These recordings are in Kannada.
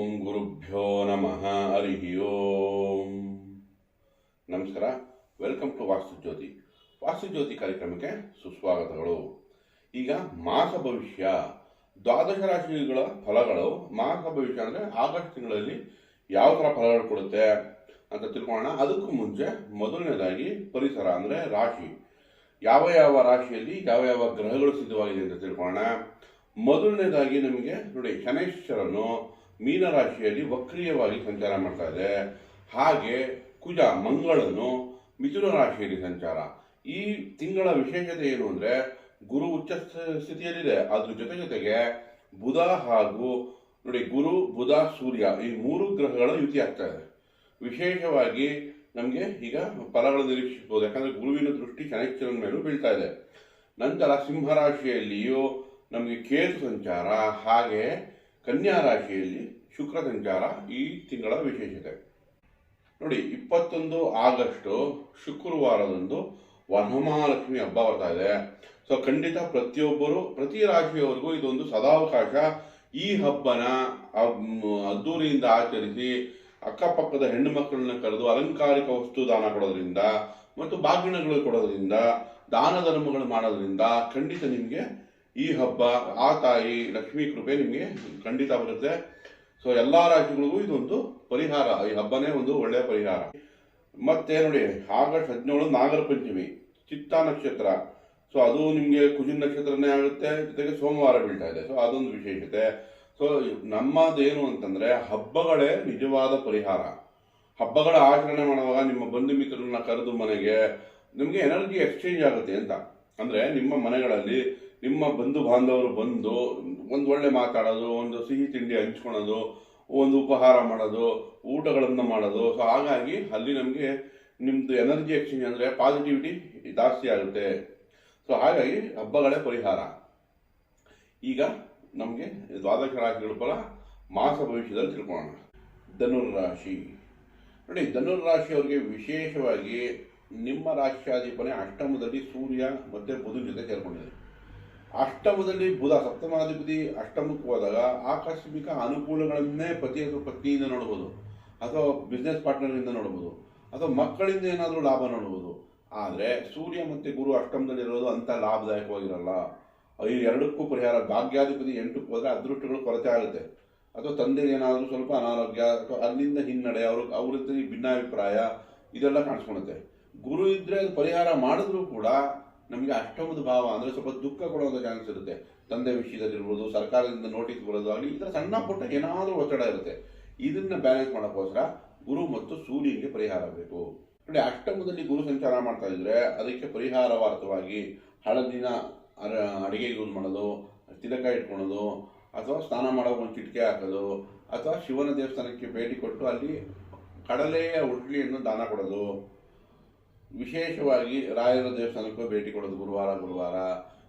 ಓಂ ಗುರುಭ್ಯೋ ನಮಃ ಹರಿ ಓಂ. ನಮಸ್ಕಾರ. ವೆಲ್ಕಮ್ ಟು ವಾಸ್ತುಜ್ಯೋತಿ ಕಾರ್ಯಕ್ರಮಕ್ಕೆ ಸುಸ್ವಾಗತಗಳು. ಈಗ ಮಾಸ ಭವಿಷ್ಯ ದ್ವಾದಶ ರಾಶಿಗಳ ಫಲಗಳು. ಮಾಸ ಭವಿಷ್ಯ ಅಂದರೆ ಆಗಸ್ಟ್ ತಿಂಗಳಲ್ಲಿ ಯಾವ ಥರ ಫಲಗಳು ಕೊಡುತ್ತೆ ಅಂತ ತಿಳ್ಕೊಳ್ಳೋಣ. ಅದಕ್ಕೂ ಮುಂಚೆ ಮೊದಲನೇದಾಗಿ ಪರಿಸರ ಅಂದರೆ ರಾಶಿ, ಯಾವ ಯಾವ ರಾಶಿಯಲ್ಲಿ ಯಾವ ಯಾವ ಗ್ರಹಗಳು ಸಿದ್ಧವಾಗಿದೆ ಅಂತ ತಿಳ್ಕೊಳ್ಳೋಣ. ಮೊದಲನೇದಾಗಿ ನಮಗೆ ನೋಡಿ, ಶನೈಶ್ವರನು ಮೀನರಾಶಿಯಲ್ಲಿ ವಕ್ರೀಯವಾಗಿ ಸಂಚಾರ ಮಾಡ್ತಾ ಇದೆ. ಹಾಗೆ ಕುಜ ಮಂಗಳನು ಮಿಥುನ ರಾಶಿಯಲ್ಲಿ ಸಂಚಾರ. ಈ ತಿಂಗಳ ವಿಶೇಷತೆ ಏನು ಅಂದರೆ ಗುರು ಉಚ್ಚ ಸ್ಥಿತಿಯಲ್ಲಿದೆ. ಅದ್ರ ಜೊತೆಗೆ ಬುಧ ಹಾಗೂ ನೋಡಿ ಗುರು ಬುಧ ಸೂರ್ಯ ಈ ಮೂರು ಗ್ರಹಗಳ ಯುತಿ ಆಗ್ತಾ ಇದೆ. ವಿಶೇಷವಾಗಿ ನಮಗೆ ಈಗ ಫಲಗಳು ನಿರೀಕ್ಷಿಸಬಹುದು, ಯಾಕಂದ್ರೆ ಗುರುವಿನ ದೃಷ್ಟಿ ಶನೈಶ್ವರನ ಮೇಲೂ ಬೀಳ್ತಾ ಇದೆ. ನಂತರ ಸಿಂಹರಾಶಿಯಲ್ಲಿಯೂ ನಮಗೆ ಕೇತು ಸಂಚಾರ, ಹಾಗೆ ಕನ್ಯಾ ರಾಶಿಯಲ್ಲಿ ಶುಕ್ರ ಸಂಚಾರ ಈ ತಿಂಗಳ ವಿಶೇಷತೆ. ನೋಡಿ, 21 ಆಗಸ್ಟ್ ಶುಕ್ರವಾರದಂದು ವರಮಹಾಲಕ್ಷ್ಮಿ ಹಬ್ಬ ಬರ್ತಾ ಇದೆ. ಸೊ ಖಂಡಿತ ಪ್ರತಿ ರಾಶಿಯವರೆಗೂ ಇದೊಂದು ಸದಾವಕಾಶ. ಈ ಹಬ್ಬನ ಅದ್ದೂರಿಯಿಂದ ಆಚರಿಸಿ ಅಕ್ಕಪಕ್ಕದ ಹೆಣ್ಣು ಮಕ್ಕಳನ್ನ ಕರೆದು ಅಲಂಕಾರಿಕ ವಸ್ತು ದಾನ ಕೊಡೋದ್ರಿಂದ ಮತ್ತು ಬಾಗಿಣಗಳು ಕೊಡೋದ್ರಿಂದ ದಾನ ಧರ್ಮಗಳು ಮಾಡೋದ್ರಿಂದ ಖಂಡಿತ ನಿಮಗೆ ಈ ಹಬ್ಬ ಆ ತಾಯಿ ಲಕ್ಷ್ಮೀ ಕೃಪೆ ನಿಮಗೆ ಖಂಡಿತ ಬರುತ್ತೆ. ಸೊ ಎಲ್ಲ ರಾಶಿಗಳಿಗೂ ಇದೊಂದು ಪರಿಹಾರ, ಈ ಹಬ್ಬನೇ ಒಂದು ಒಳ್ಳೆಯ ಪರಿಹಾರ. ಮತ್ತೆ ನೋಡಿ, ಆಗಸ್ಟ್ 17 ನಾಗರ ಪಂಚಮಿ, ಚಿತ್ತಾ ನಕ್ಷತ್ರ. ಸೊ ಅದು ನಿಮಗೆ ಕುಜಿನ ನಕ್ಷತ್ರನೇ ಆಗುತ್ತೆ, ಜೊತೆಗೆ ಸೋಮವಾರ ಬೀಳ್ತಾ ಇದೆ. ಸೊ ಅದೊಂದು ವಿಶೇಷತೆ. ಸೊ ನಮ್ಮದೇನು ಅಂತಂದ್ರೆ ಹಬ್ಬಗಳೇ ನಿಜವಾದ ಪರಿಹಾರ. ಹಬ್ಬಗಳ ಆಚರಣೆ ಮಾಡುವಾಗ ನಿಮ್ಮ ಬಂಧು ಮಿತ್ರರನ್ನ ಕರೆದು ಮನೆಗೆ ನಿಮಗೆ ಎನರ್ಜಿ ಎಕ್ಸ್ಚೇಂಜ್ ಆಗುತ್ತೆ ಅಂತ. ಅಂದ್ರೆ ನಿಮ್ಮ ಮನೆಗಳಲ್ಲಿ ನಿಮ್ಮ ಬಂಧು ಬಾಂಧವರು ಬಂದು ಒಂದು ಒಳ್ಳೆ ಮಾತಾಡೋದು, ಒಂದು ಸಿಹಿ ತಿಂಡಿ ಹಂಚ್ಕೊಳೋದು, ಒಂದು ಉಪಹಾರ ಮಾಡೋದು, ಊಟಗಳನ್ನು ಮಾಡೋದು. ಸೊ ಹಾಗಾಗಿ ಅಲ್ಲಿ ನಮಗೆ ನಿಮ್ದು ಎನರ್ಜಿ ಎಕ್ಸ್ಚೇಂಜ್ ಅಂದರೆ ಪಾಸಿಟಿವಿಟಿ ಜಾಸ್ತಿ ಆಗುತ್ತೆ. ಸೊ ಹಾಗಾಗಿ ಹಬ್ಬಗಳೇ ಪರಿಹಾರ. ಈಗ ನಮಗೆ ದ್ವಾದಶ ರಾಶಿಗಳ ಫಲ ಮಾಸ ಭವಿಷ್ಯದಲ್ಲಿ ತಿಳ್ಕೊಳ್ಳೋಣ. ಧನುರ್ರಾಶಿ ನೋಡಿ, ಧನುರ್ರಾಶಿಯವರಿಗೆ ವಿಶೇಷವಾಗಿ ನಿಮ್ಮ ರಾಶ್ಯಾಧಿಪನೆ ಅಷ್ಟಮದಲ್ಲಿ ಸೂರ್ಯ ಮತ್ತೆ ಬುಧನ ಜೊತೆ ಸೇರ್ಕೊಂಡಿದೆ. ಅಷ್ಟಮದಲ್ಲಿ ಬುಧ ಸಪ್ತಮಾಧಿಪತಿ ಅಷ್ಟಮಕ್ಕೆ ಹೋದಾಗ ಆಕಸ್ಮಿಕ ಅನುಕೂಲಗಳನ್ನೇ ಪತಿ ಅಥವಾ ಪತ್ನಿಯಿಂದ ನೋಡ್ಬೋದು, ಅಥವಾ ಬಿಸ್ನೆಸ್ ಪಾರ್ಟ್ನರ್ನಿಂದ ನೋಡ್ಬೋದು, ಅಥವಾ ಮಕ್ಕಳಿಂದ ಏನಾದರೂ ಲಾಭ ನೋಡ್ಬೋದು. ಆದರೆ ಸೂರ್ಯ ಮತ್ತು ಗುರು ಅಷ್ಟಮದಲ್ಲಿರೋದು ಅಂಥ ಲಾಭದಾಯಕವಾಗಿರಲ್ಲ. ಈ ಎರಡಕ್ಕೂ ಪರಿಹಾರ. ಭಾಗ್ಯಾಧಿಪತಿ 8ಕ್ಕೆ ಹೋದರೆ ಅದೃಷ್ಟಗಳು ಕೊರತೆ ಆಗುತ್ತೆ, ಅಥವಾ ತಂದೆಗೆ ಏನಾದರೂ ಸ್ವಲ್ಪ ಅನಾರೋಗ್ಯ ಅಥವಾ ಅಲ್ಲಿಂದ ಹಿನ್ನಡೆ, ಅವ್ರ ಭಿನ್ನಾಭಿಪ್ರಾಯ ಇದೆಲ್ಲ ಕಾಣಿಸ್ಕೊಳುತ್ತೆ. ಗುರು ಇದ್ದರೆ ಅದು ಪರಿಹಾರ ಮಾಡಿದ್ರೂ ಕೂಡ ನಮಗೆ ಅಷ್ಟಮದ ಭಾವ ಅಂದರೆ ಸ್ವಲ್ಪ ದುಃಖ ಕೊಡುವಂಥ ಚಾನ್ಸ್ ಇರುತ್ತೆ. ತಂದೆ ವಿಷಯದಲ್ಲಿರ್ಬೋದು, ಸರ್ಕಾರದಿಂದ ನೋಟಿಸ್ ಬರೋದು ಆಗಲಿ, ಈ ಥರ ಸಣ್ಣ ಪುಟ್ಟ ಏನಾದರೂ ಒತ್ತಡ ಇರುತ್ತೆ. ಇದನ್ನ ಬ್ಯಾಲೆನ್ಸ್ ಮಾಡೋಕ್ಕೋಸ್ಕರ ಗುರು ಮತ್ತು ಸೂರ್ಯನಿಗೆ ಪರಿಹಾರ ಬೇಕು. ನೋಡಿ, ಅಷ್ಟಮದಲ್ಲಿ ಗುರು ಸಂಚಾರ ಮಾಡ್ತಾ ಇದ್ರೆ ಅದಕ್ಕೆ ಪರಿಹಾರವಾರ್ಥವಾಗಿ ಹಳದಿನ ಅಡಿಗೆಗೆ ಯೂಸ್ ಮಾಡೋದು, ತಿಲಕ ಇಟ್ಕೊಳೋದು, ಅಥವಾ ಸ್ನಾನ ಮಾಡೋಕೆ ಒಂದು ಚಿಟಿಕೆ ಹಾಕೋದು, ಅಥವಾ ಶಿವನ ದೇವಸ್ಥಾನಕ್ಕೆ ಭೇಟಿ ಕೊಟ್ಟು ಅಲ್ಲಿ ಕಡಲೆಯ ಉಡ್ಲಿಯನ್ನು ದಾನ ಕೊಡೋದು. ವಿಶೇಷವಾಗಿ ರಾಯರ ದೇವಸ್ಥಾನಕ್ಕೂ ಭೇಟಿ ಕೊಡೋದು ಗುರುವಾರ.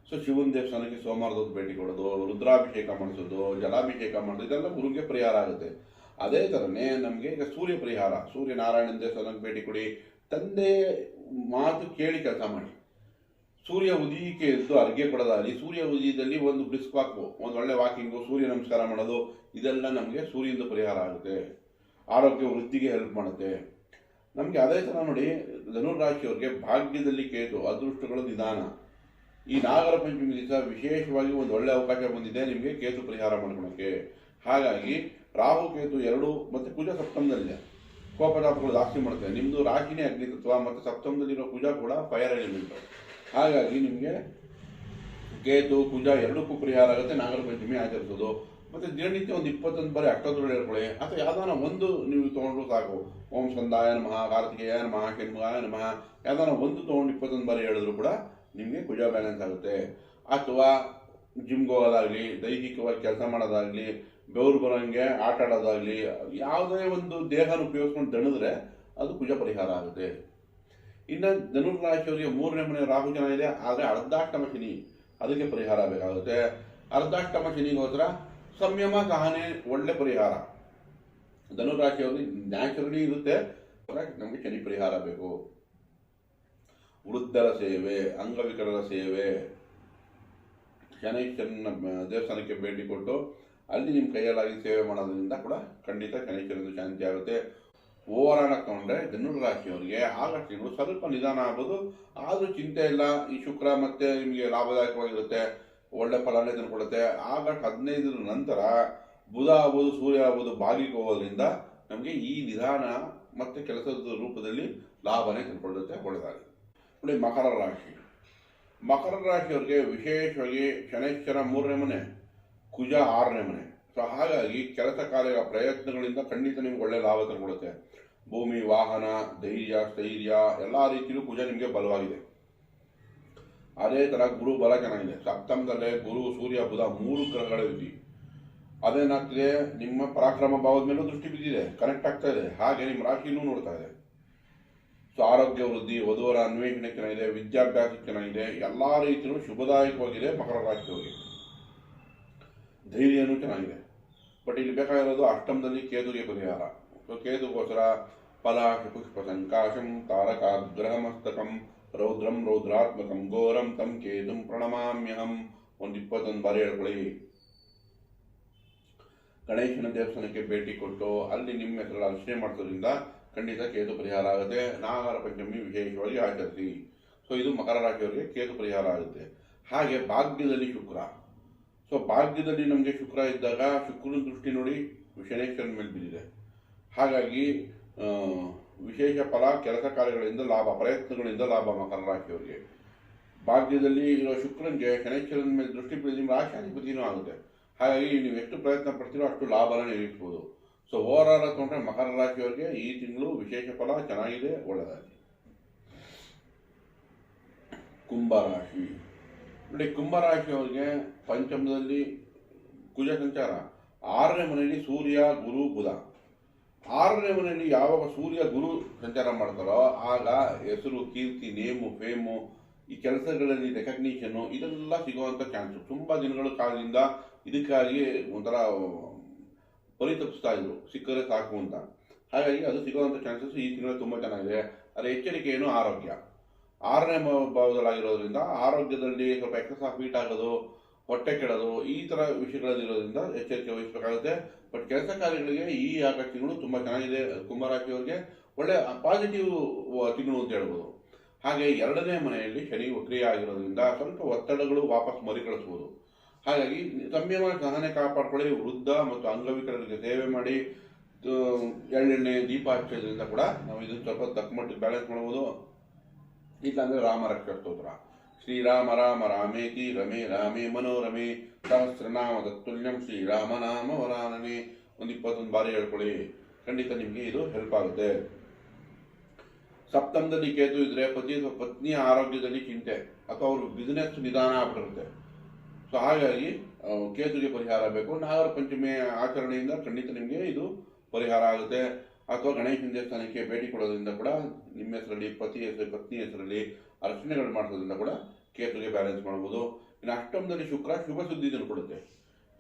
ಸೊ ಶಿವನ ದೇವಸ್ಥಾನಕ್ಕೆ ಸೋಮವಾರದೊತ್ತು ಭೇಟಿ ಕೊಡೋದು, ರುದ್ರಾಭಿಷೇಕ ಮಾಡಿಸೋದು, ಜಲಾಭಿಷೇಕ ಮಾಡೋದು, ಇದೆಲ್ಲ ಗುರುಗೆ ಪರಿಹಾರ ಆಗುತ್ತೆ. ಅದೇ ಥರನೇ ನಮಗೆ ಈಗ ಸೂರ್ಯ ಪರಿಹಾರ. ಸೂರ್ಯನಾರಾಯಣನ ದೇವಸ್ಥಾನಕ್ಕೆ ಭೇಟಿ ಕೊಡಿ, ತಂದೆ ಮಾತು ಕೇಳಿ ಕೆಲಸ ಮಾಡಿ. ಸೂರ್ಯ ಉದಯಕ್ಕೆ ಎದ್ದು ಅರ್ಘ್ಯ ಕೊಡೋದಾಗಲಿ, ಸೂರ್ಯ ಉದಯದಲ್ಲಿ ಒಂದು ಬ್ರಿಸ್ಕ್ ವಾಕು, ಒಂದು ಒಳ್ಳೆ ವಾಕಿಂಗು, ಸೂರ್ಯ ನಮಸ್ಕಾರ ಮಾಡೋದು, ಇದೆಲ್ಲ ನಮಗೆ ಸೂರ್ಯನಿಂದ ಪರಿಹಾರ ಆಗುತ್ತೆ. ಆರೋಗ್ಯ ವೃದ್ಧಿಗೆ ಹೆಲ್ಪ್ ಮಾಡುತ್ತೆ ನಮಗೆ. ಅದೇ ಥರ ನೋಡಿ, ಧನುರಾಶಿಯವ್ರಿಗೆ ಭಾಗ್ಯದಲ್ಲಿ ಕೇತು, ಅದೃಷ್ಟಗಳು ನಿಧಾನ. ಈ ನಾಗರ ಪಂಚಮಿ ದಿವಸ ವಿಶೇಷವಾಗಿ ಒಂದು ಒಳ್ಳೆ ಅವಕಾಶ ಬಂದಿದೆ ನಿಮಗೆ ಕೇತು ಪರಿಹಾರ ಮಾಡ್ಕೊಳಕ್ಕೆ. ಹಾಗಾಗಿ ರಾಹು ಕೇತು 2 ಮತ್ತು ಕುಜ ಸಪ್ತಮದಲ್ಲಿದೆ. ಕೋಪತಾಪಗಳು ಜಾಸ್ತಿ ಮಾಡುತ್ತೆ. ನಿಮ್ಮದು ರಾಶಿನೇ ಅಗ್ನಿತತ್ವ, ಮತ್ತು ಸಪ್ತಮದಲ್ಲಿರೋ ಕುಜ ಕೂಡ ಫೈರ್ ಎಲಿಮೆಂಟ್. ಹಾಗಾಗಿ ನಿಮಗೆ ಕೇತು ಕುಜ 2ಕ್ಕೂ ಪರಿಹಾರ ಆಗುತ್ತೆ ನಾಗರ ಪಂಚಮಿ ಆಚರಿಸೋದು. ಮತ್ತು ದಿನನಿತ್ಯ ಒಂದು 21 ಬಾರಿ ಅಷ್ಟೋತ್ತರಗಳು ಹೇಳ್ಕೊಳ್ಳಿ, ಅಥವಾ ಯಾವ್ದಾನ ಒಂದು ನೀವು ತೊಗೊಂಡ್ರು ಸಾಕು. ಓಂ ಸ್ಕಂದಾಯ ನಮಃ, ಕಾರ್ತಿಕೇಯ ನಮಃ, ಷಣ್ಮುಖಾಯ ನಮಃ, ಯಾವ್ದಾನ ಒಂದು ತೊಗೊಂಡು 21 ಬಾರಿ ಹೇಳಿದ್ರು ಕೂಡ ನಿಮಗೆ ಕುಜ ಬ್ಯಾಲೆನ್ಸ್ ಆಗುತ್ತೆ. ಅಥವಾ ಜಿಮ್ಗೆ ಹೋಗೋದಾಗಲಿ, ದೈಹಿಕವಾಗಿ ಕೆಲಸ ಮಾಡೋದಾಗಲಿ, ಬೆವರು ಬರೋಂಗೆ ಆಟ ಆಡೋದಾಗಲಿ, ಯಾವುದೇ ಒಂದು ದೇಹನ ಉಪಯೋಗಿಸ್ಕೊಂಡು ದಣಿದ್ರೆ ಅದು ಕುಜ ಪರಿಹಾರ ಆಗುತ್ತೆ. ಇನ್ನು ಧನುರಾಶಿಯವರಿಗೆ 3ನೇ ಮನೆ ರಾಹು ಜನ ಇದೆ, ಆದರೆ ಅರ್ಧಾಷ್ಟಮ ಶನಿ, ಅದಕ್ಕೆ ಪರಿಹಾರ ಬೇಕಾಗುತ್ತೆ. ಅರ್ಧಾಷ್ಟಮ ಶನಿಗೋಸ್ಕರ ಸಂಯಮ ಸಹನೆ ಒಳ್ಳೆ ಪರಿಹಾರ. ಧನುರಾಶಿಯವರಿಗೆ ನ್ಯಾಚುರಲಿ ಇರುತ್ತೆ, ನಮಗೆ ಶನಿ ಪರಿಹಾರ ಬೇಕು. ವೃದ್ಧರ ಸೇವೆ, ಅಂಗವಿಕಲರ ಸೇವೆ, ಶನೈಶ್ವರನ ದೇವಸ್ಥಾನಕ್ಕೆ ಭೇಟಿ ಕೊಟ್ಟು ಅಲ್ಲಿ ನಿಮ್ಮ ಕೈಯಲ್ಲಾಗಿ ಸೇವೆ ಮಾಡೋದ್ರಿಂದ ಕೂಡ ಖಂಡಿತ ಶನೈಶ್ವರದಿಂದ ಶಾಂತಿ ಆಗುತ್ತೆ. ಓವರಾಲ್ ತಗೊಂಡ್ರೆ ಧನುರ್ ರಾಶಿಯವರಿಗೆ ಆಗಸ್ಟ್ ತಿಂಗಳು ಸ್ವಲ್ಪ ನಿಧಾನ ಆಗ್ಬೋದು, ಆದರೂ ಚಿಂತೆ ಇಲ್ಲ. ಈ ಶುಕ್ರ ಮತ್ತೆ ನಿಮಗೆ ಲಾಭದಾಯಕವಾಗಿರುತ್ತೆ, ಒಳ್ಳೆ ಫಲನೇ ತಂದುಕೊಡುತ್ತೆ. ಆಗಸ್ಟ್ 15 ನಂತರ ಬುಧ ಆಗ್ಬೋದು, ಸೂರ್ಯ ಆಗ್ಬೋದು ಬಾಗಿಗೆ ಹೋಗೋದ್ರಿಂದ ನಮಗೆ ಈ ನಿಧಾನ ಮತ್ತೆ ಕೆಲಸದ ರೂಪದಲ್ಲಿ ಲಾಭನೇ ತಂದುಕೊಳ್ಳುತ್ತೆ. ಒಳ್ಳೆದಾಗಿ ನೋಡಿ. ಮಕರ ರಾಶಿಯವರಿಗೆ ವಿಶೇಷವಾಗಿ ಶನೈಶ್ವರ 3ನೇ ಮನೆ, ಕುಜ 6ನೇ ಮನೆ. ಸೊ ಹಾಗಾಗಿ ಕೆಲಸ ಕಾರ್ಯ ಪ್ರಯತ್ನಗಳಿಂದ ಖಂಡಿತ ನಿಮ್ಗೆ ಒಳ್ಳೆ ಲಾಭ ತಂದುಕೊಡುತ್ತೆ. ಭೂಮಿ, ವಾಹನ, ಧೈರ್ಯ, ಸ್ಥೈರ್ಯ ಎಲ್ಲ ರೀತಿಯಲ್ಲೂ ಕುಜ ನಿಮಗೆ ಬಲವಾಗಿದೆ. ಅದೇ ತರ ಗುರು ಬಲ ಚೆನ್ನಾಗಿದೆ. ಸಪ್ತಮದಲ್ಲೇ ಗುರು, ಸೂರ್ಯ, ಬುಧ 3 ಗ್ರಹಗಳ ರೀತಿ ಅದೇನಾಗ್ತಿದೆ, ನಿಮ್ಮ ಪರಾಕ್ರಮ ಭಾವದ ಮೇಲೂ ದೃಷ್ಟಿ ಬಿದ್ದಿದೆ, ಕನೆಕ್ಟ್ ಆಗ್ತಾ ಇದೆ. ಹಾಗೆ ನಿಮ್ಮ ರಾಶಿನೂ ನೋಡ್ತಾ ಇದೆ. ಸೊ ಆರೋಗ್ಯ ವೃದ್ಧಿ, ವಧುವರ ಅನ್ವೇಷಣೆ ಚೆನ್ನಾಗಿದೆ, ವಿದ್ಯಾಭ್ಯಾಸ ಚೆನ್ನಾಗಿದೆ, ಎಲ್ಲಾ ರೀತಿಯಲ್ಲೂ ಶುಭದಾಯಕವಾಗಿದೆ ಮಕರ ರಾಶಿಯವರಿಗೆ. ಧೈರ್ಯನೂ ಚೆನ್ನಾಗಿದೆ. ಬಟ್ ಇಲ್ಲಿ ಬೇಕಾಗಿರೋದು ಅಷ್ಟಮದಲ್ಲಿ ಕೇತುಗೆ ಪರಿಹಾರ. ಸೊ ಕೇತುಗೋಸ್ಕರ ಪಲಾಶ ಪುಷ್ಪ ಸಂಕಾಶಂ ತಾರಕಾಗ್ರಹಮಸ್ತಕಂ ರೌದ್ರಂ ರೌದ್ರಾತ್ಮಕಂ ಘೋರಂ ತಂ ಕೇತುಂ ಪ್ರಣಮಾಮ್ಯಹಂ ಒಂದು 21 ಬಾರಿ ಹೇಳ್ಕೊಳ್ಳಿ. ಗಣೇಶನ ದೇವಸ್ಥಾನಕ್ಕೆ ಭೇಟಿ ಕೊಟ್ಟು ಅಲ್ಲಿ ನಿಮ್ಮ ಹೆಸರಲ್ಲಿ ಅರ್ಚನೆ ಮಾಡಿಸೋದ್ರಿಂದ ಖಂಡಿತ ಕೇತು ಪರಿಹಾರ ಆಗುತ್ತೆ. ನಾಗರ ಪಂಚಮಿ ವಿಶೇಷವಾಗಿ ಆಚರಿಸಿ. ಸೊ ಇದು ಮಕರ ರಾಶಿಯವರಿಗೆ ಕೇತು ಪರಿಹಾರ ಆಗುತ್ತೆ. ಹಾಗೆ ಭಾಗ್ಯದಲ್ಲಿ ಶುಕ್ರ. ಸೊ ಭಾಗ್ಯದಲ್ಲಿ ನಮಗೆ ಶುಕ್ರ ಇದ್ದಾಗ ಶುಕ್ರನ ದೃಷ್ಟಿ ನೋಡಿ ಶನೈಶ್ವರನ ಮೇಲೆ ಬಿದ್ದಿದೆ. ಹಾಗಾಗಿ ವಿಶೇಷ ಫಲ, ಕೆಲಸ ಕಾರ್ಯಗಳಿಂದ ಲಾಭ, ಪ್ರಯತ್ನಗಳಿಂದ ಲಾಭ ಮಕರ ರಾಶಿಯವರಿಗೆ. ಭಾಗ್ಯದಲ್ಲಿ ಇರೋ ಶುಕ್ರನಿಗೆ ಶನೈಶ್ವರನ ಮೇಲೆ ದೃಷ್ಟಿ ಬೀಳಿ ನಿಮ್ಮ ರಾಶಿಯಾಧಿಪತಿನೂ ಆಗುತ್ತೆ. ಹಾಗಾಗಿ ನೀವು ಎಷ್ಟು ಪ್ರಯತ್ನ ಪಡ್ತೀರೋ ಅಷ್ಟು ಲಾಭನ ನಿರೀಕ್ಷಿಸಬಹುದು. ಸೊ ಓವರಾಲ್ ತಗೊಂಡ್ರೆ ಮಕರ ರಾಶಿಯವರಿಗೆ ಈ ತಿಂಗಳು ವಿಶೇಷ ಫಲ ಚೆನ್ನಾಗಿದೆ, ಒಳ್ಳೆದಾಗಿ. ಕುಂಭರಾಶಿ ನೋಡಿ. ಕುಂಭರಾಶಿಯವರಿಗೆ ಪಂಚಮದಲ್ಲಿ ಕುಜ ಸಂಚಾರ, 6ನೇ ಮನೆಯಲ್ಲಿ ಸೂರ್ಯ, ಗುರು, ಬುಧ. 6ನೇ ಮನೆಯಲ್ಲಿ ಯಾವಾಗ ಸೂರ್ಯ ಗುರು ಸಂಚಾರ ಮಾಡ್ತಾರೋ ಆಗ ಹೆಸರು, ಕೀರ್ತಿ, ನೇಮು, ಫೇಮು, ಈ ಕೆಲಸಗಳಲ್ಲಿ ರೆಕಗ್ನಿಷನ್ನು ಇದೆಲ್ಲ ಸಿಗುವಂಥ ಚಾನ್ಸು. ತುಂಬ ದಿನಗಳ ಕಾಲದಿಂದ ಇದಕ್ಕಾಗಿ ಒಂಥರ ಪರಿತಪಿಸ್ತಾ ಇದ್ರು, ಸಿಕ್ಕರೆ ಸಾಕು ಅಂತ. ಹಾಗಾಗಿ ಅದು ಸಿಗುವಂಥ ಚಾನ್ಸಸ್ ಈ ತಿಂಗಳು ತುಂಬ ಚೆನ್ನಾಗಿದೆ. ಅದರ ಎಚ್ಚರಿಕೆ ಏನು, ಆರೋಗ್ಯ. 6ನೇ ಭಾವದಲ್ಲಾಗಿರೋದ್ರಿಂದ ಆರೋಗ್ಯದಲ್ಲಿ ಸ್ವಲ್ಪ ಎಕ್ಸಸ್ ಆಫ್ ಹೀಟ್ ಆಗೋದು, ಹೊಟ್ಟೆ ಕೆಡೋದು, ಈ ಥರ ವಿಷಯಗಳಲ್ಲಿರೋದ್ರಿಂದ ಎಚ್ಚರಿಕೆ ವಹಿಸಬೇಕಾಗುತ್ತೆ. ಬಟ್ ಕೆಲಸ ಕಾರ್ಯಗಳಿಗೆ ಈ ಆಗಸ್ಟ್ ತಿಂಗಳು ತುಂಬ ಚೆನ್ನಾಗಿದೆ. ಕುಂಭರಾಶಿಯವರಿಗೆ ಒಳ್ಳೆ ಪಾಸಿಟಿವ್ ತಿಂಗಳು ಅಂತ ಹೇಳ್ಬೋದು. ಹಾಗೆ 2ನೇ ಮನೆಯಲ್ಲಿ ಶನಿ ವಕ್ರಿಯ ಆಗಿರೋದ್ರಿಂದ ಸ್ವಲ್ಪ ಒತ್ತಡಗಳು ವಾಪಸ್ ಮರುಕಳಿಸ್ಬೋದು. ಹಾಗಾಗಿ ಸಂಯಮ, ಸಹನೆ ಕಾಪಾಡ್ಕೊಳ್ಳಿ. ವೃದ್ಧ ಮತ್ತು ಅಂಗವಿಕಲರಿಗೆ ಸೇವೆ ಮಾಡಿ, ಎಳ್ಳೆಣ್ಣೆ ದೀಪ ಹಚ್ಚೋದ್ರಿಂದ ಕೂಡ ನಾವು ಇದನ್ನು ಸ್ವಲ್ಪ ತಕ್ಕ ಮಟ್ಟಿಗೆ ಬ್ಯಾಲೆನ್ಸ್ ಮಾಡ್ಬೋದು. ಇಲ್ಲಾಂದ್ರೆ ರಾಮ ರಕ್ಷಾ ಸ್ತೋತ್ರ, ಶ್ರೀರಾಮ ರಾಮ ರಾಮೇತಿ ರಮೇ ರಾಮೇ ಮನೋರಮೆ ಸಹಸ್ರನಾಮ ತತ್ತುಲ್ಯಂ ಶ್ರೀರಾಮ ನಾಮ ವರಾನನೆ ಒಂದು 21 ಬಾರಿ ಹೇಳ್ಕೊಳ್ಳಿ. ಖಂಡಿತ ನಿಮಗೆ ಇದು ಹೆಲ್ಪ್ ಆಗುತ್ತೆ. ಸಪ್ತಮದಲ್ಲಿ ಕೇತು ಇದ್ರೆ ಪತ್ನಿಯ ಆರೋಗ್ಯದಲ್ಲಿ ಚಿಂತೆ ಅಥವಾ ಅವ್ರ ಬಿಸಿನೆಸ್ ನಿಧಾನ ಆಗ್ಬಿಟ್ಟಿರುತ್ತೆ. ಸೊ ಹಾಗಾಗಿ ಕೇತುಗೆ ಪರಿಹಾರ ಬೇಕು. ನಾಗರ ಪಂಚಮಿ ಆಚರಣೆಯಿಂದ ಖಂಡಿತ ನಿಮಗೆ ಇದು ಪರಿಹಾರ ಆಗುತ್ತೆ. ಅಥವಾ ಗಣೇಶನ ದೇವಸ್ಥಾನಕ್ಕೆ ಭೇಟಿ ಕೊಡೋದ್ರಿಂದ ಕೂಡ ನಿಮ್ಮ ಹೆಸರಲ್ಲಿ, ಪತ್ನಿ ಹೆಸರಲ್ಲಿ ಅರ್ಚನೆಗಳು ಮಾಡಿಸೋದ್ರಿಂದ ಕೂಡ ಕೇತುಗೆ ಬ್ಯಾಲೆನ್ಸ್ ಮಾಡ್ಬೋದು. ಇನ್ನು ಅಷ್ಟಮದಲ್ಲಿ ಶುಕ್ರ ಶುಭ ಸುದ್ದಿ ತಂದುಕೊಡುತ್ತೆ.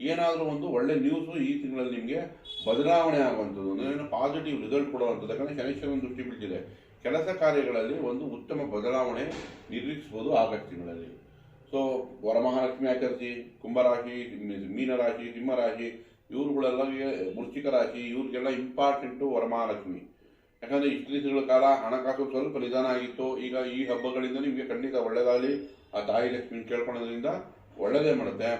ಏನಾದರೂ ಒಂದು ಒಳ್ಳೆ ನ್ಯೂಸು ಈ ತಿಂಗಳಲ್ಲಿ ನಿಮಗೆ ಬದಲಾವಣೆ ಆಗುವಂಥದ್ದು, ಏನು ಪಾಸಿಟಿವ್ ರಿಸಲ್ಟ್ ಕೊಡುವಂಥದ್ದು. ಯಾಕಂದರೆ ಶನೈಶ್ವರನ ದೃಷ್ಟಿ ಬೀಳ್ತಿದೆ. ಕೆಲಸ ಕಾರ್ಯಗಳಲ್ಲಿ ಒಂದು ಉತ್ತಮ ಬದಲಾವಣೆ ನಿರೀಕ್ಷಿಸಬಹುದು ಆಗಸ್ಟ್ ತಿಂಗಳಲ್ಲಿ. ಸೊ ವರಮಹಾಲಕ್ಷ್ಮಿ ಆಚರಿಸಿ. ಕುಂಭರಾಶಿ, ಮೀನರಾಶಿ, ಸಿಂಹರಾಶಿ ಇವ್ರುಗಳೆಲ್ಲ, ವೃಶ್ಚಿಕ ರಾಶಿ ಇವ್ರಿಗೆಲ್ಲ ಇಂಪಾರ್ಟೆಂಟು ವರಮಹಾಲಕ್ಷ್ಮಿ. ಯಾಕಂದರೆ ಇಷ್ಟು ದಿವಸಗಳ ಕಾಲ ಹಣಕಾಸು ಸ್ವಲ್ಪ ನಿಧಾನ ಆಗಿತ್ತು. ಈಗ ಈ ಹಬ್ಬಗಳಿಂದ ನಿಮಗೆ ಖಂಡಿತ ಒಳ್ಳೆಯದಾಗಲಿ. ಆ ತಾಯಿ ಲಕ್ಷ್ಮಿ ಕೇಳ್ಕೊಳ್ಳೋದ್ರಿಂದ ಒಳ್ಳೆಯದೇ ಮಾಡುತ್ತೆ.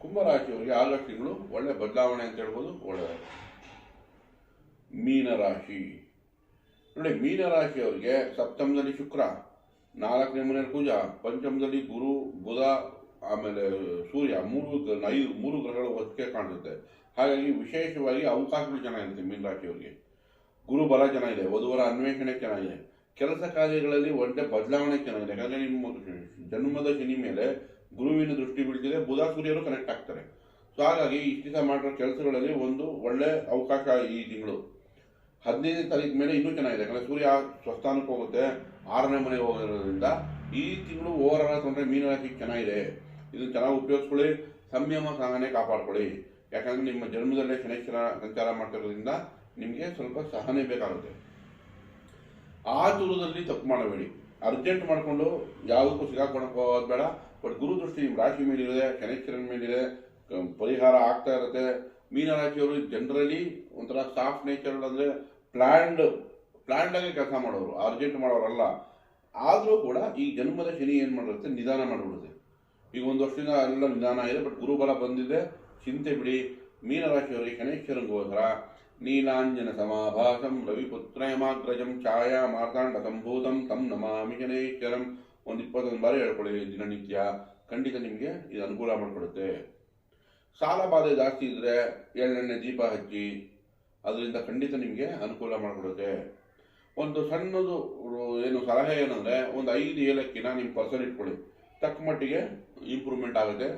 ಕುಂಭರಾಶಿಯವರಿಗೆ ಆಗಸ್ಟ್ ತಿಂಗಳು ಒಳ್ಳೆ ಬದಲಾವಣೆ ಅಂತ ಹೇಳ್ಬೋದು, ಒಳ್ಳೆಯದಾಗಿ. ಮೀನರಾಶಿ ನೋಡಿ. ಮೀನರಾಶಿಯವರಿಗೆ ಸಪ್ತಮದಲ್ಲಿ ಶುಕ್ರ, 4ನೇ ಮನೆಯಲ್ಲಿ ಕುಜ, ಪಂಚಮದಲ್ಲಿ ಗುರು, ಬುಧ, ಆಮೇಲೆ ಸೂರ್ಯ, 3 ಗ್ರಹಗಳು ಒಟ್ಟಿಗೆ ಕಾಣಿಸುತ್ತೆ. ಹಾಗಾಗಿ ವಿಶೇಷವಾಗಿ ಅವಕಾಶಗಳು ಚೆನ್ನಾಗಿರುತ್ತೆ ಮೀನರಾಶಿಯವರಿಗೆ. ಗುರು ಬಲ ಚೆನ್ನಾಗಿದೆ, ವಧುವರ ಅನ್ವೇಷಣೆ ಚೆನ್ನಾಗಿದೆ, ಕೆಲಸ ಕಾರ್ಯಗಳಲ್ಲಿ ಒಳ್ಳೆ ಬದಲಾವಣೆ ಚೆನ್ನಾಗಿದೆ. ಯಾಕಂದರೆ ನಿಮ್ಮ ಜನ್ಮದ ಶನಿ ಮೇಲೆ ಗುರುವಿನ ದೃಷ್ಟಿ ಬೀಳ್ತಿದೆ, ಬುಧ ಸೂರ್ಯರು ಕನೆಕ್ಟ್ ಆಗ್ತಾರೆ. ಸೊ ಹಾಗಾಗಿ ಇಷ್ಟು ದಿವಸ ಮಾಡಿರೋ ಕೆಲಸಗಳಲ್ಲಿ ಒಂದು ಒಳ್ಳೆ ಅವಕಾಶ ಈ ತಿಂಗಳು. 15ನೇ ತಾರೀಕು ಮೇಲೆ ಇನ್ನೂ ಚೆನ್ನಾಗಿದೆ. ಯಾಕಂದರೆ ಸೂರ್ಯ ಸ್ವಸ್ಥಾನಕ್ಕೆ ಹೋಗುತ್ತೆ, 6ನೇ ಮನೆಗೆ ಹೋಗಿರೋದ್ರಿಂದ ಈ ತಿಂಗಳು ಓವರಾಲ್ ತೊಗೊಂಡ್ರೆ ಮೀನರಾಶಿ ಚೆನ್ನಾಗಿದೆ. ಇದನ್ನು ಚೆನ್ನಾಗಿ ಉಪಯೋಗಿಸ್ಕೊಳ್ಳಿ. ಸಂಯಮ ಸಹನೆ ಕಾಪಾಡ್ಕೊಳ್ಳಿ. ಯಾಕಂದರೆ ನಿಮ್ಮ ಜನ್ಮದಲ್ಲೇ ಶನೈಶ್ವರ ಸಂಚಾರ ಮಾಡ್ತಿರೋದ್ರಿಂದ ನಿಮಗೆ ಸ್ವಲ್ಪ ಸಹನೆ ಬೇಕಾಗುತ್ತೆ. ಆತುರದಲ್ಲಿ ತಪ್ಪು ಮಾಡಬೇಡಿ. ಅರ್ಜೆಂಟ್ ಮಾಡಿಕೊಂಡು ಯಾವುದಕ್ಕೂ ಸಿಗಾಕೊಂಡು ಹೋಗೋದು ಬೇಡ. ಬಟ್ ಗುರು ದೃಷ್ಟಿ ನಿಮ್ಮ ರಾಶಿ ಮೇಲಿದೆ, ಶನೈಶ್ವರನ ಮೇಲಿದೆ, ಪರಿಹಾರ ಆಗ್ತಾ ಇರುತ್ತೆ. ಮೀನರಾಶಿಯವರು ಜನರಲಿ ಒಂಥರ ಸಾಫ್ಟ್ ನೇಚರ್ ಅಂದರೆ ಪ್ಲ್ಯಾಂಡಾಗಿ ಕೆಲಸ ಮಾಡೋರು, ಅರ್ಜೆಂಟ್ ಮಾಡೋರಲ್ಲ. ಆದರೂ ಕೂಡ ಈ ಜನ್ಮದ ಶನಿ ಏನು ಮಾಡಿರುತ್ತೆ, ನಿಧಾನ ಮಾಡಿಬಿಡುತ್ತೆ. ಈಗ ಒಂದು ವರ್ಷದಿಂದ ಎಲ್ಲ ನಿಧಾನ ಇದೆ, ಬಟ್ ಗುರುಬಲ ಬಂದಿದೆ, ಚಿಂತೆ ಬಿಡಿ. ಮೀನರಾಶಿಯವರಿಗೆ ಶನೇಶ್ವರಂಗೋಸ್ಕರ ನೀಲಾಂಜನ ಸಮಾಭಾಸಂ ರವಿಪುತ್ರಯಮಾಗ್ರಜಂ ಛಾಯಾ ಮಾರ್ತಾಂಡ ಸಂಭೂತಂ ತಂ ನಮಾಮಿ ಶನೇಶ್ವರಂ ಒಂದು 21 ಬಾರಿ ಹೇಳ್ಕೊಳ್ಳಿ ದಿನನಿತ್ಯ. ಖಂಡಿತ ನಿಮಗೆ ಇದು ಅನುಕೂಲ ಮಾಡಿಕೊಡುತ್ತೆ. ಸಾಲ ಬಾಧೆ ಜಾಸ್ತಿ ಇದ್ದರೆ ಎಳ್ಳೆಣ್ಣೆ ದೀಪ ಹಚ್ಚಿ, ಅದರಿಂದ ಖಂಡಿತ ನಿಮಗೆ ಅನುಕೂಲ ಮಾಡಿಕೊಡುತ್ತೆ. ಒಂದು ಸಣ್ಣದು ಏನು ಸಲಹೆ ಏನಂದರೆ, ಒಂದು 5 ಏಲಕ್ಕಿನ ನಿಮ್ಮ ಪರ್ಸಲ್ಲಿ ಇಟ್ಕೊಳ್ಳಿ, ತಕ್ಕ ಮಟ್ಟಿಗೆ ಇಂಪ್ರೂವ್ಮೆಂಟ್ ಆಗುತ್ತೆ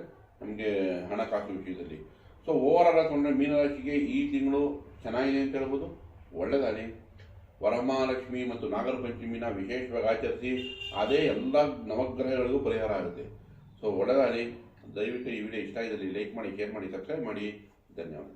ನಮಗೆ ಹಣಕಾಸು ವಿಷಯದಲ್ಲಿ. ಸೊ ಓವರಾಲ್ ತೊಗೊಂಡ್ರೆ ಮೀನರಾಶಿಗೆ ಈ ತಿಂಗಳು ಚೆನ್ನಾಗಿದೆ ಅಂತ ಹೇಳ್ಬೋದು. ಒಳ್ಳೆಯದಾಗಲಿ. ವರಮಹಾಲಕ್ಷ್ಮಿ ಮತ್ತು ನಾಗರ ಪಂಚಮಿನ ವಿಶೇಷವಾಗಿ ಆಚರಿಸಿ, ಅದೇ ಎಲ್ಲ ನವಗ್ರಹಗಳಿಗೂ ಪರಿಹಾರ ಆಗುತ್ತೆ. ಸೊ ಒಳ್ಳೆಯದಾಗಲಿ. ದಯವಿಟ್ಟು ಈ ವಿಡಿಯೋ ಇಷ್ಟ ಆಗಿದ್ದಲ್ಲಿ ಲೈಕ್ ಮಾಡಿ, ಶೇರ್ ಮಾಡಿ, ಸಬ್ಸ್ಕ್ರೈಬ್ ಮಾಡಿ. ಧನ್ಯವಾದ.